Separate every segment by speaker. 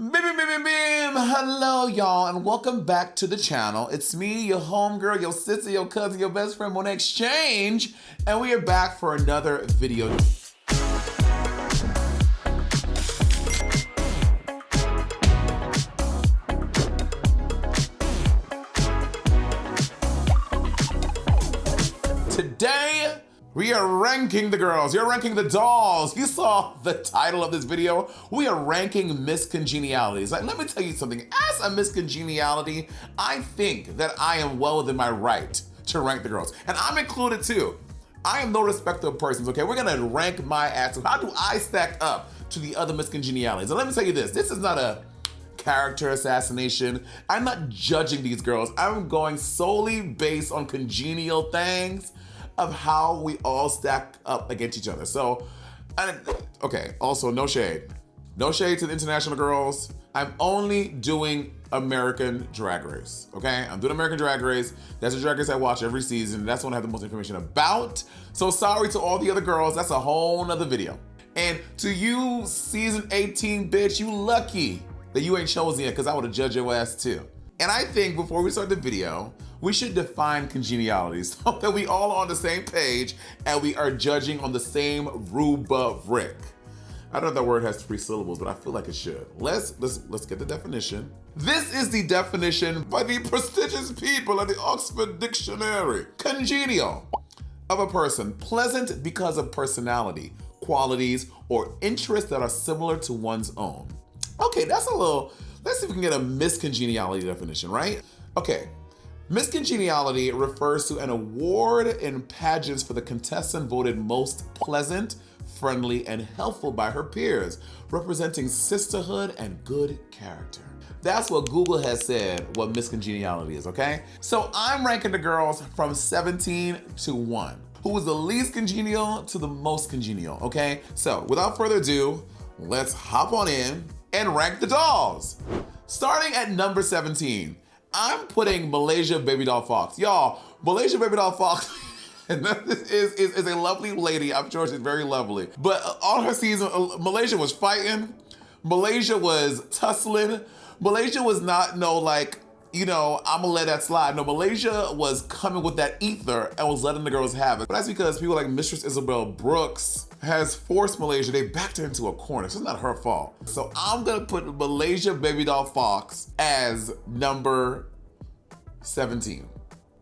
Speaker 1: Hello, y'all, and welcome back to the channel. It's me, your homegirl, your sister, your cousin, your best friend, Monét Exchange, and we are back for another video. Today, we are ranking the girls. You're ranking the dolls. You saw the title of this video. We are ranking Miss Congenialities. Like, let me tell you something. As a Miss Congeniality, I think that I am well within my right to rank the girls. And I'm included too. I am no respecter of persons, okay? We're gonna rank my ass. How do I stack up to the other Miss Congenialities? And let me tell you this is not a character assassination. I'm not judging these girls. I'm going solely based on congenial things of how we all stack up against each other. So, okay, also no shade. No shade to the international girls. I'm only doing American Drag Race, okay? I'm doing American Drag Race. That's a Drag Race I watch every season. That's one I have the most information about. So sorry to all the other girls. That's a whole nother video. And to you, season 18, bitch, you lucky that you ain't chosen yet, because I would have judged your ass too. And I think before we start the video, we should define congenialities so that we all are on the same page and we are judging on the same rubric. I don't know if that word has 3 syllables, but I feel like it should. Let's get the definition. This is the definition by the prestigious people at the Oxford Dictionary. Congenial, of a person, pleasant because of personality, qualities, or interests that are similar to one's own. Okay, that's a little, let's see if we can get a miscongeniality definition, right? Okay. Miscongeniality refers to an award in pageants for the contestant voted most pleasant, friendly, and helpful by her peers, representing sisterhood and good character. That's what Google has said what miscongeniality is, okay? So I'm ranking the girls from 17 to 1. Who is the least congenial to the most congenial, okay? So without further ado, let's hop on in and rank the dolls. Starting at number 17. I'm putting Malaysia Baby Doll Fox. Y'all, Malaysia Baby Doll Fox is a lovely lady. I'm sure she's very lovely. But on her season, Malaysia was fighting. Malaysia was tussling. Malaysia was not I'ma let that slide. No, Malaysia was coming with that ether and was letting the girls have it. But that's because people like Mistress Isabel Brooks has forced Malaysia. They backed her into a corner, so it's not her fault. So I'm gonna put Malaysia Baby Doll Fox as number 17.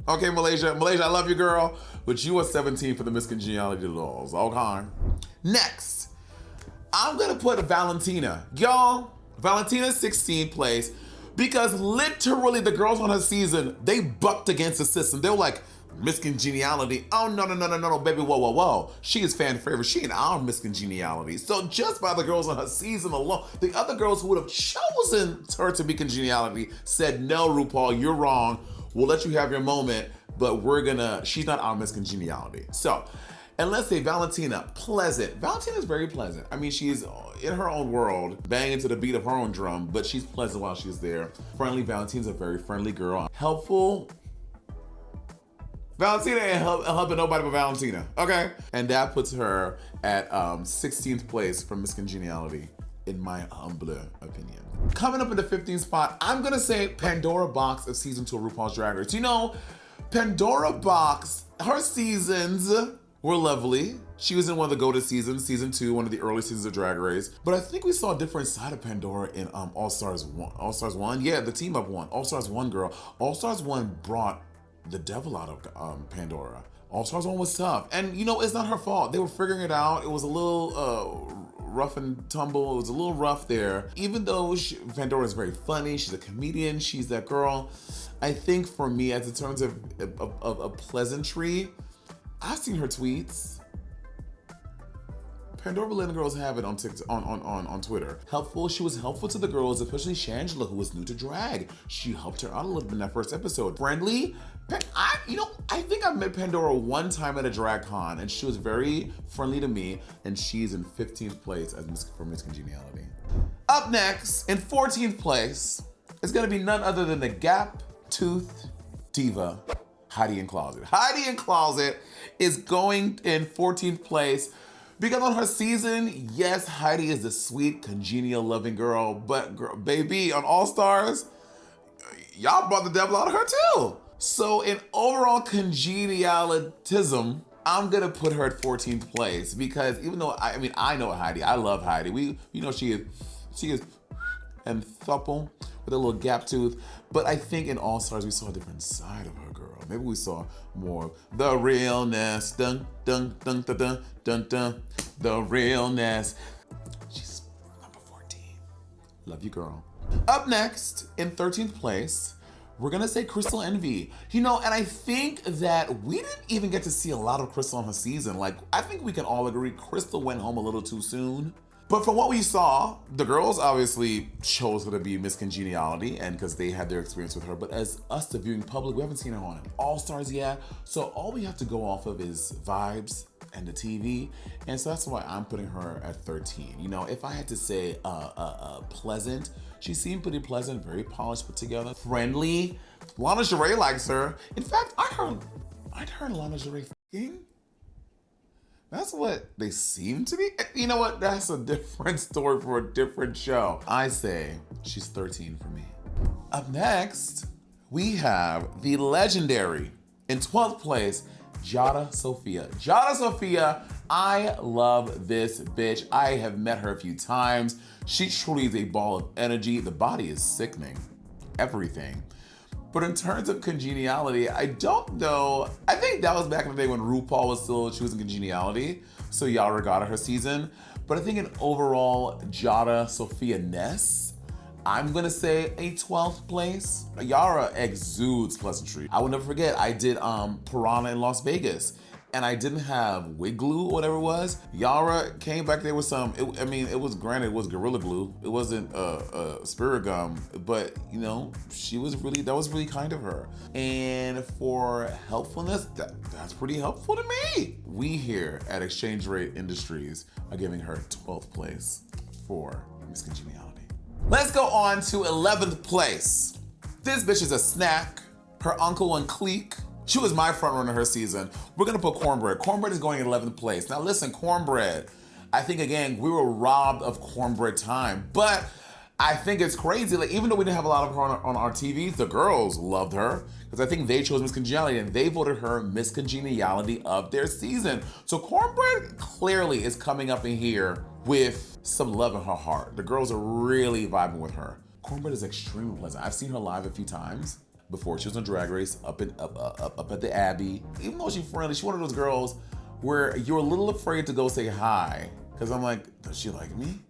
Speaker 1: Okay, Malaysia, I love you, girl, but you are 17 for the miscongeniality dolls, okay? Next, I'm gonna put Valentina. Y'all, Valentina's 16th place, because literally the girls on her season, they bucked against the system. They were like, miscongeniality. Oh, no, baby, whoa. She is fan favorite. She ain't our miscongeniality. So just by the girls on her season alone, the other girls who would have chosen her to be congeniality said, no, RuPaul, you're wrong. We'll let you have your moment, but she's not our miscongeniality. So, and let's say Valentina, pleasant. Valentina's very pleasant. I mean, she's in her own world, banging to the beat of her own drum, but she's pleasant while she's there. Friendly, Valentina's a very friendly girl. Helpful, Valentina ain't helping nobody but Valentina, okay? And that puts her at 16th place for miscongeniality, in my humble opinion. Coming up in the 15th spot, I'm gonna say Pandora Boxx of season 2 of RuPaul's Drag Race. You know, Pandora Boxx, her seasons were lovely. She was in one of the GOATed seasons, season 2, one of the early seasons of Drag Race. But I think we saw a different side of Pandora in All-Stars 1. All-Stars 1? Yeah, the team up one. All-Stars 1, girl. All-Stars 1 brought the devil out of Pandora. All-Stars 1 was tough. And you know, it's not her fault. They were figuring it out. It was a little rough and tumble. It was a little rough there. Even though Pandora is very funny, she's a comedian, she's that girl. I think for me, as in terms of a pleasantry, I've seen her tweets. Pandora letting girls have it on TikTok, on Twitter. Helpful, she was helpful to the girls, especially Shangela, who was new to drag. She helped her out a little bit in that first episode. Friendly, I think I met Pandora one time at a drag con, and she was very friendly to me, and she's in 15th place for Miss Congeniality. Up next, in 14th place, is gonna be none other than the Gap Tooth Diva, Heidi N Closet. Heidi N Closet is going in 14th place Because on her season, yes, Heidi is the sweet, congenial, loving girl, but baby, on All Stars, y'all brought the devil out of her too. So in overall congenialitism, I'm gonna put her at 14th place because even though I know Heidi, I love Heidi. She is and thupple with a little gap tooth. But I think in All Stars we saw a different side of her, girl. Maybe we saw more of the realness. Dun dun dun dun dun dun dun. The realness. She's number 14. Love you, girl. Up next, in 13th place, we're gonna say Crystal Envy. And I think that we didn't even get to see a lot of Crystal on her season. Like, I think we can all agree Crystal went home a little too soon. But from what we saw, the girls obviously chose her to be Miss Congeniality, and because they had their experience with her. But as us, the viewing public, we haven't seen her on All Stars yet. So all we have to go off of is vibes and the TV. And so that's why I'm putting her at 13. If I had to say pleasant, she seemed pretty pleasant, very polished, put together, friendly. Lana Sheree likes her. In fact, I heard Lana Sheree f***ing. That's what they seem to be. You know what? That's a different story for a different show. I say she's 13 for me. Up next, we have the legendary, in 12th place, Jada Sophia. Jada Sophia, I love this bitch. I have met her a few times. She truly is a ball of energy. The body is sickening. Everything. But in terms of congeniality, I don't know. I think that was back in the day when RuPaul was still choosing congeniality, so y'all regarded her season. But I think in overall Jada Sophia-ness, I'm gonna say a 12th place. Yara exudes pleasantry. I will never forget, I did Piranha in Las Vegas, and I didn't have wig glue or whatever it was. Yara came back there with some, it was Gorilla Glue. It wasn't Spirit Gum, but that was really kind of her. And for helpfulness, that's pretty helpful to me. We here at Exchange Rate Industries are giving her 12th place for Miss Congeniality. Let's go on to 11th place. This bitch is a snack. Her uncle and clique. She was my front runner her season. We're gonna put Cornbread. Cornbread is going in 11th place. Now listen, Cornbread, I think again, we were robbed of Cornbread time, but I think it's crazy. Like, even though we didn't have a lot of her on our TVs, the girls loved her because I think they chose Miss Congeniality and they voted her Miss Congeniality of their season. So Cornbread clearly is coming up in here with some love in her heart. The girls are really vibing with her. Cornbread is extremely pleasant. I've seen her live a few times before. She was on Drag Race up at the Abbey. Even though she's friendly, she's one of those girls where you're a little afraid to go say hi. Because I'm like, does she like me?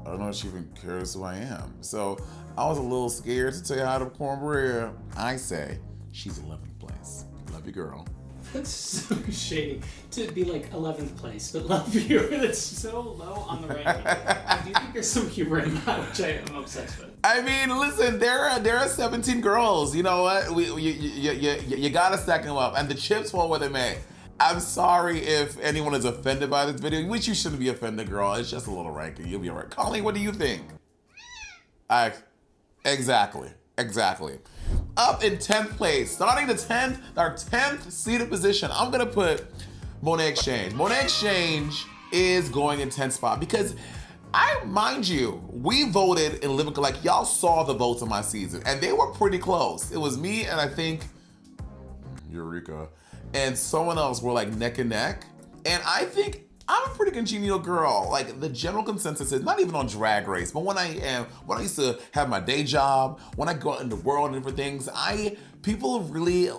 Speaker 1: I don't know if she even cares who I am. So I was a little scared to say hi to Cornbread. I say she's 11th place. Love you, girl.
Speaker 2: That's so shady to be like 11th place, but love you. That's so low on the ranking. I do think there's some humor in that, which I am obsessed with.
Speaker 1: I mean, listen, there are 17 girls. You know what? You gotta stack them up, and the chips fall where they may. I'm sorry if anyone is offended by this video, which you shouldn't be offended, girl. It's just a little ranking. You'll be all right. Colleen, what do you think? Exactly. Up in 10th place, starting our 10th seated position, I'm gonna put Monét X Change. Monét X Change is going in 10th spot because mind you, we voted in Living Like y'all saw the votes on my season, and they were pretty close. It was me and I think Eureka and someone else were like neck and neck. And I think I'm a pretty congenial girl. Like, the general consensus is not even on Drag Race, but when I used to have my day job, when I go out in the world and different things, people really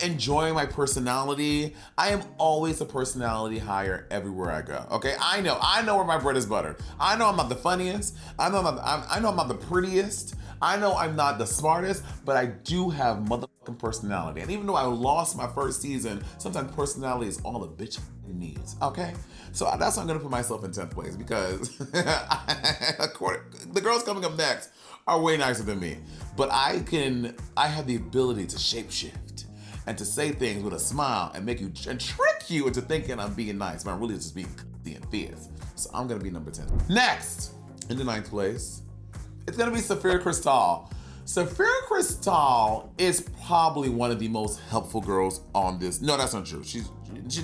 Speaker 1: enjoy my personality. I am always a personality hire everywhere I go. Okay, I know where my bread is buttered. I know I'm not the funniest. I know I'm not the prettiest. I know I'm not the smartest, but I do have motherfucking personality. And even though I lost my first season, sometimes personality is all a bitch needs, okay? So that's why I'm gonna put myself in 10th place because the girls coming up next are way nicer than me. But I have the ability to shapeshift and to say things with a smile and trick you into thinking I'm being nice, but I'm really just being fierce. So I'm gonna be number 10. Next, in the 9th place, it's gonna be Sapphira Cristál. Sapphira Cristál is probably one of the most helpful girls on this. No, that's not true. She's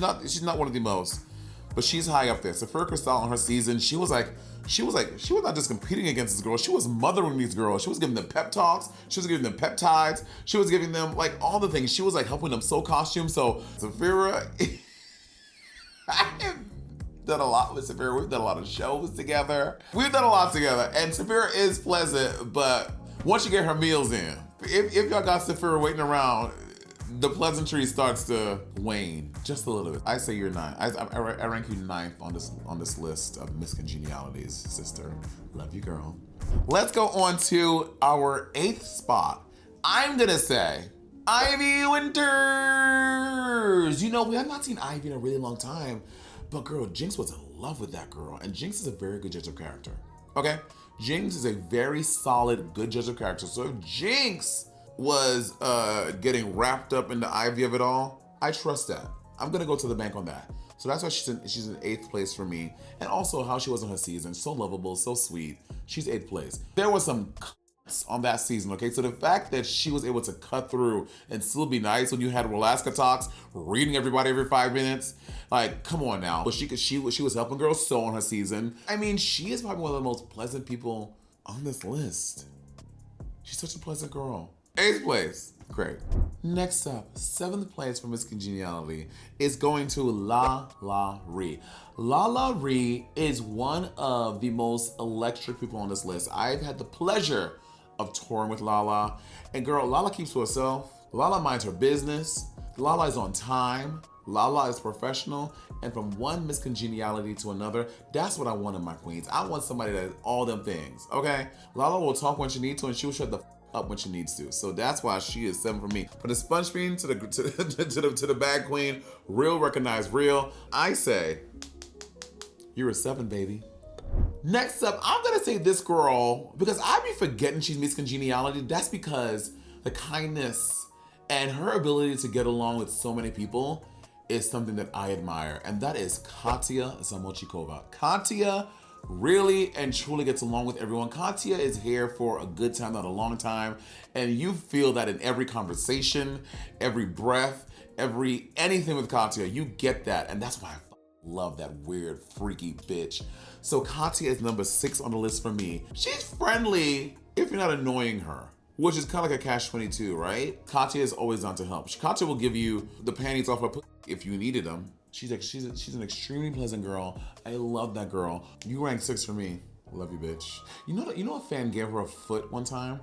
Speaker 1: not one of the most. but she's high up there. Sapphira Cristál on her season, she was not just competing against this girl, she was mothering these girls. She was giving them pep talks, she was giving them peptides, she was giving them like all the things. She was like helping them sew costumes. So Sapphira, I've done a lot with Sapphira. We've done a lot of shows together. We've done a lot together, and Sapphira is pleasant, but once you get her meals in, if y'all got Sapphira waiting around, the pleasantry starts to wane just a little bit. I say you're 9. I rank you 9th on this list of Miss Congenialities, sister. Love you, girl. Let's go on to our 8th spot. I'm gonna say Ivy Winters. You know, we have not seen Ivy in a really long time, but girl, Jinx was in love with that girl, and Jinx is a very good judge of character. Okay, Jinx is a very solid, good judge of character. So if Jinx was getting wrapped up in the Ivy of it all, I trust that. I'm gonna go to the bank on that. So that's why she's in 8th place for me. And also how she was on her season, so lovable, so sweet. She's 8th place. There was some cuts on that season, okay? So the fact that she was able to cut through and still be nice when you had Alaska Talks, reading everybody every 5 minutes, like, come on now. But she was helping girls so on her season. I mean, she is probably one of the most pleasant people on this list. She's such a pleasant girl. 8th place, great. Next up, 7th place for Miss Congeniality is going to La La Ree. La La Ree is one of the most electric people on this list. I've had the pleasure of touring with Lala, and girl, Lala keeps to herself. Lala minds her business. Lala is on time. Lala is professional, and from one Miss Congeniality to another, that's what I want in my queens. I want somebody that is all them things, okay? Lala will talk when she needs to, and she will shut the up when she needs to. So that's why she is 7 for me. From the sponge queen to the bag queen, real recognized real. I say, you're a 7, baby. Next up, I'm gonna say this girl, because I be forgetting she's Miss Congeniality. That's because the kindness and her ability to get along with so many people is something that I admire, and that is Katya Zamochikova. Katya really and truly gets along with everyone. Katya is here for a good time, not a long time, and you feel that in every conversation, every breath, anything with Katya, you get that, and that's why I love that weird, freaky bitch. So Katya is number 6 on the list for me. She's friendly if you're not annoying her, which is kind of like a catch-22, right? Katya is always down to help. Katya will give you the panties off her pussy if you needed them. She's an extremely pleasant girl. I love that girl. You rank 6 for me. Love you, bitch. You know a fan gave her a foot one time?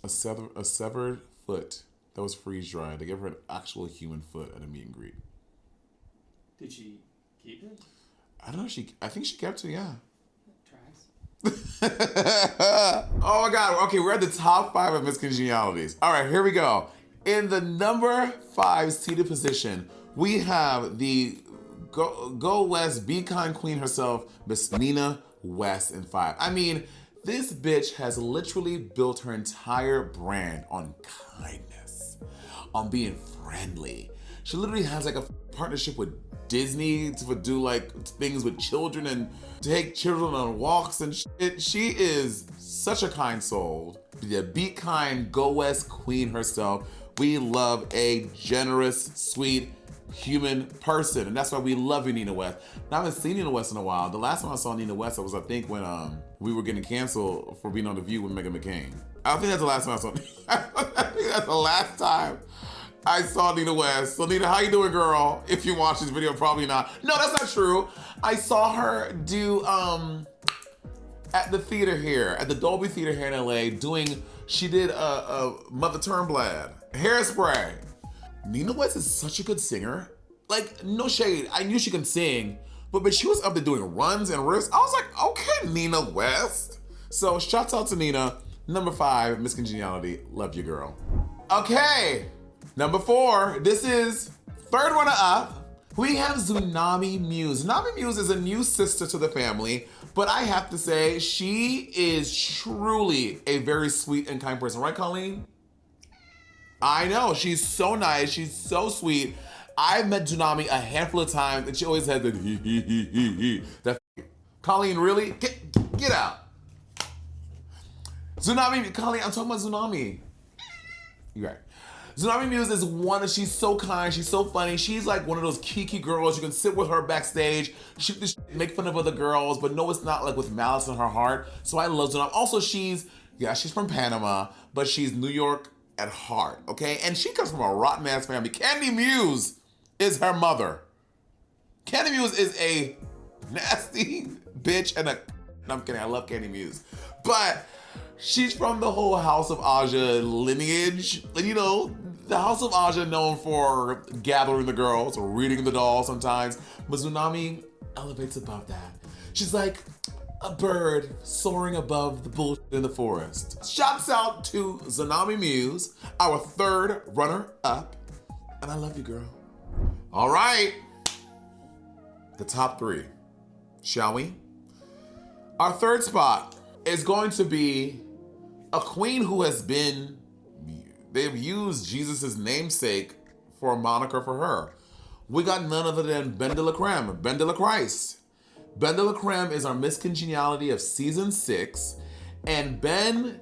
Speaker 1: A severed foot that was freeze dried. They gave her an actual human foot at a meet and greet.
Speaker 2: Did she keep it?
Speaker 1: I don't know. I think she kept it. Yeah.
Speaker 2: Tracks.
Speaker 1: Oh my God. Okay, we're at the top 5 of Miss Congenialities. All right, here we go. In the number 5 seated position, we have the Go West, Be Kind Queen herself, Miss Nina West in 5. I mean, this bitch has literally built her entire brand on kindness, on being friendly. She literally has like a partnership with Disney to do like things with children and take children on walks and shit. She is such a kind soul. The Be Kind, Go West queen herself. We love a generous, sweet, human person, and that's why we love you, Nina West. Now, I haven't seen Nina West in a while. The last time I saw Nina West was, I think, when we were getting canceled for being on The View with Meghan McCain. I think that's the last time I saw. I think that's the last time I saw Nina West. So Nina, how you doing, girl? If you watch this video, probably not. No, that's not true. I saw her do at the theater here, at the Dolby Theater here in LA, she did a Mother Turnblad Hairspray. Nina West is such a good singer. Like, no shade, I knew she can sing, but she was up there doing runs and riffs. I was like, okay, Nina West. So shouts out to Nina. Number 5, Miss Congeniality. Love you, girl. Okay, number 4, this is third runner up. We have Tsunami Muse. Tsunami Muse is a new sister to the family, but I have to say, she is truly a very sweet and kind person. Right, Colleen? I know, she's so nice, she's so sweet. I've met Tsunami a handful of times, and she always had the he. That Colleen, really? Get out. Tsunami, Colleen, I'm talking about Tsunami. You're right. Tsunami Muse is she's so kind, she's so funny. She's like one of those kiki girls. You can sit with her backstage, shoot the shit, make fun of other girls, but no, it's not like with malice in her heart. So I love Tsunami. Also, she's from Panama, but she's New York at heart, okay? And she comes from a rotten ass family. Candy Muse is her mother. Candy Muse is a nasty bitch and I'm kidding, I love Candy Muse. But she's from the whole House of Aja lineage. And you know, the House of Aja known for gathering the girls or reading the dolls sometimes. But Tsunami elevates above that. She's like a bird soaring above the bullshit in the forest. Shouts out to Tsunami Muse, our third runner-up. And I love you, girl. All right. The top three. Shall we? Our third spot is going to be a queen who they've used Jesus' namesake for a moniker for her. We got none other than Ben de la Creme, Ben de la Christ. Ben de la Creme is our Miss Congeniality of season 6. And Ben,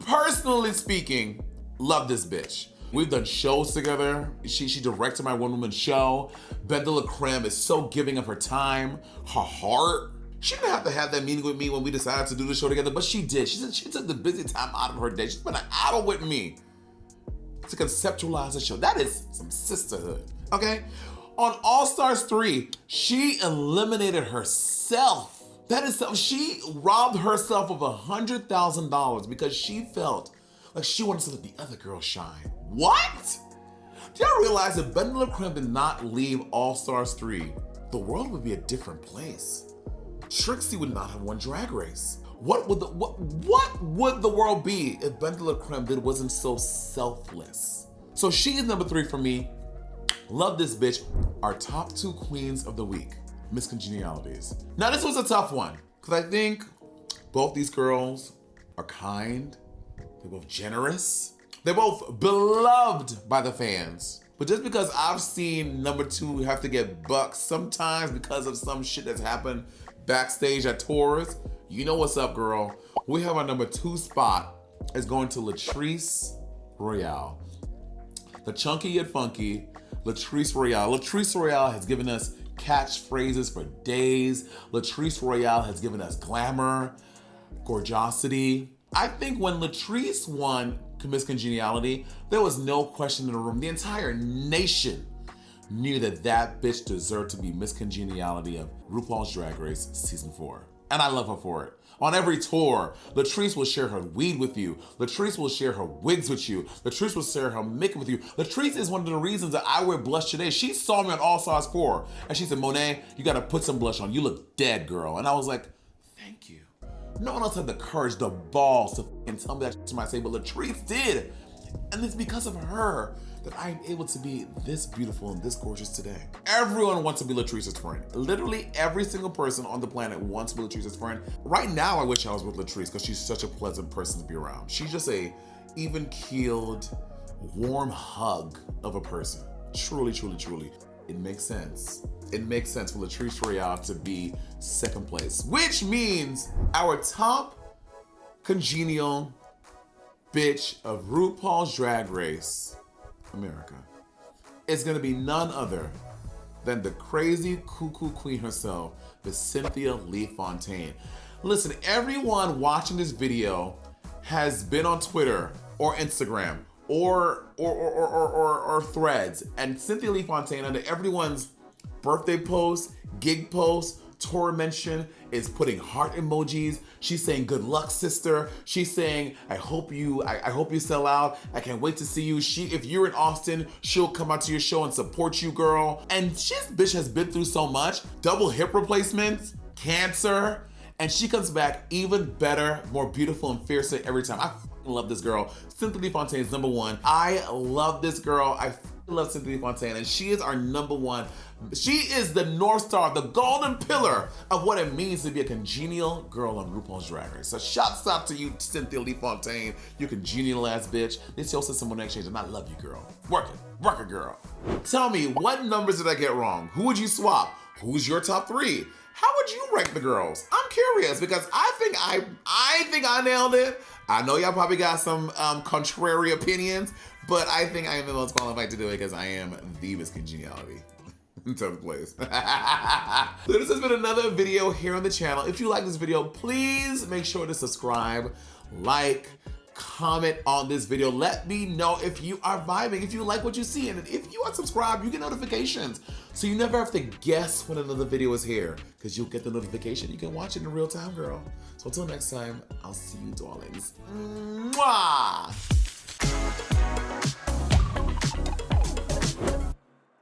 Speaker 1: personally speaking, love this bitch. We've done shows together. She directed my one-woman show. Ben de la Creme is so giving of her time, her heart. She didn't have to have that meeting with me when we decided to do the show together, but she did. She took the busy time out of her day. She spent an hour with me to conceptualize the show. That is some sisterhood, okay? On All Stars 3, she eliminated herself. That is something. She robbed herself of $100,000 because she felt like she wanted to let the other girls shine. What? Do y'all realize if Ben de la Creme did not leave All Stars 3, the world would be a different place. Trixie would not have won Drag Race. What would the world be if Ben de la Creme wasn't so selfless? So she is number 3 for me. Love this bitch. Our top 2 queens of the week, Miss Congenialities. Now this was a tough one because I think both these girls are kind. They're both generous. They're both beloved by the fans. But just because I've seen number 2 have to get bucked sometimes because of some shit that's happened backstage at tours, you know what's up, girl. We have our number 2 spot is going to Latrice Royale. The chunky yet funky Latrice Royale. Latrice Royale has given us catchphrases for days. Latrice Royale has given us glamour, gorgeosity. I think when Latrice won Miss Congeniality, there was no question in the room. The entire nation knew that bitch deserved to be Miss Congeniality of RuPaul's Drag Race Season 4. And I love her for it. On every tour, Latrice will share her weed with you. Latrice will share her wigs with you. Latrice will share her makeup with you. Latrice is one of the reasons that I wear blush today. She saw me on All Stars 4 and she said, Monét, you gotta put some blush on. You look dead, girl. And I was like, thank you. No one else had the courage, the balls to tell me that to myself, but Latrice did. And it's because of her that I'm able to be this beautiful and this gorgeous today. Everyone wants to be Latrice's friend. Literally every single person on the planet wants to be Latrice's friend. Right now, I wish I was with Latrice because she's such a pleasant person to be around. She's just a even-keeled, warm hug of a person. Truly, truly, truly. It makes sense. It makes sense for Latrice Royale to be second place, which means our top congenial bitch of RuPaul's Drag Race America is gonna be none other than the crazy cuckoo queen herself, the Cynthia Lee Fontaine. Listen, everyone watching this video has been on Twitter or Instagram or Threads, and Cynthia Lee Fontaine under everyone's birthday post, gig post, tour mention is putting heart emojis. She's saying, good luck, sister. She's saying, I hope you sell out. I can't wait to see you. If you're in Austin, she'll come out to your show and support you, girl. And this bitch has been through so much. Double hip replacements, cancer, and she comes back even better, more beautiful and fiercer every time. I love this girl. Cynthia Lee Fontaine is number 1. I love this girl. I love Cynthia Lee Fontaine, and she is our number 1. She is the North Star, the golden pillar of what it means to be a congenial girl on RuPaul's Drag Race. So shouts out to you, Cynthia Lee Fontaine, you congenial ass bitch. This your system on exchange, and I love you, girl. Work it, girl. Tell me, what numbers did I get wrong? Who would you swap? Who's your top 3? How would you rank the girls? I'm curious because I think I nailed it. I know y'all probably got some contrary opinions, but I think I am the most qualified to do it because I am the Miss Congeniality. In 10th place. So this has been another video here on the channel. If you like this video, please make sure to subscribe, like, comment on this video. Let me know if you are vibing, if you like what you see, and if you are subscribed, you get notifications. So you never have to guess when another video is here, because you'll get the notification. You can watch it in real time, girl. So until next time, I'll see you, darlings. Mwah!